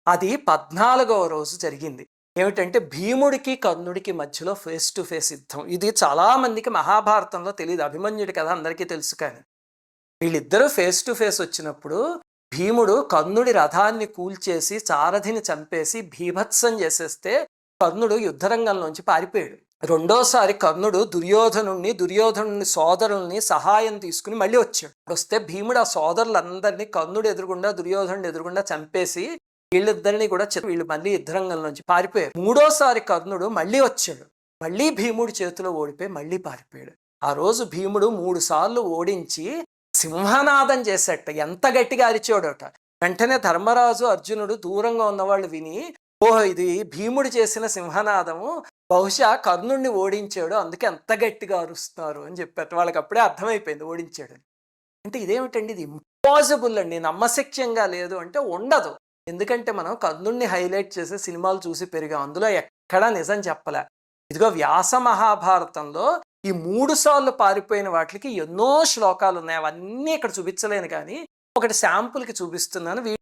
అది 14వ రోజు జరిగింది. ఏమిటంటే భీముడికి, కర్ణుడికి మధ్యలో ఫేస్ టు ఫేస్ యుద్ధం. ఇది చాలా మందికి మహాభారతంలో తెలీదు. అభిమన్యుడి కథ అందరికీ తెలుసు కానీ. వీళ్ళిద్దరూ ఫేస్ టు ఫేస్ వచ్చినప్పుడు భీముడు కర్ణుడి రథాన్ని కూల్చేసి, సారథిని చంపేసి, బీభత్సం చేసేస్తే కర్ణుడు యుద్ధరంగంలోంచి పారిపోయాడు. రెండోసారి కర్ణుడు దుర్యోధనుని సోదరుల్ని సహాయం తీసుకుని మళ్ళీ వచ్చాడు. వస్తే భీముడు ఆ సోదరులందరినీ కర్ణుడు ఎదురుగుండా, దుర్యోధనుడు ఎదురుగుండా చంపేసి వీళ్ళిద్దరిని కూడా వీళ్ళు మళ్ళీ యుద్ధరంగంలోంచి పారిపోయారు. మూడోసారి కర్ణుడు మళ్ళీ వచ్చాడు. మళ్ళీ భీముడి చేతిలో ఓడిపోయి మళ్ళీ పారిపోయాడు. ఆ రోజు భీముడు 3 సార్లు ఓడించి సింహనాదం చేసేట. ఎంత గట్టిగా అరిచాడట. వెంటనే ధర్మరాజు, అర్జునుడు దూరంగా ఉన్నవాళ్ళు విని, ఓహో ఇది భీముడు చేసిన సింహనాదము, బహుశా కర్ణుడిని ఓడించాడు, అందుకే అంత గట్టిగా అరుస్తున్నారు అని చెప్పారు. వాళ్ళకి అప్పుడే అర్థమైపోయింది ఓడించాడు. అంటే ఇదేమిటండి, ఇది ఇంపాసిబుల్ అండి, నమ్మశక్యంగా లేదు అంటే ఉండదు. ఎందుకంటే మనం కర్ణుడిని హైలైట్ చేసే సినిమాలు చూసి పెరిగాం. అందులో ఎక్కడా నిజం చెప్పలే. ఇదిగో వ్యాస మహాభారతంలో ఈ 3 సార్లు పారిపోయిన వాటికి ఎన్నో శ్లోకాలు ఉన్నాయి. అవన్నీ ఇక్కడ చూపించలేను కానీ ఒకటి శాంపుల్కి చూపిస్తున్నాను.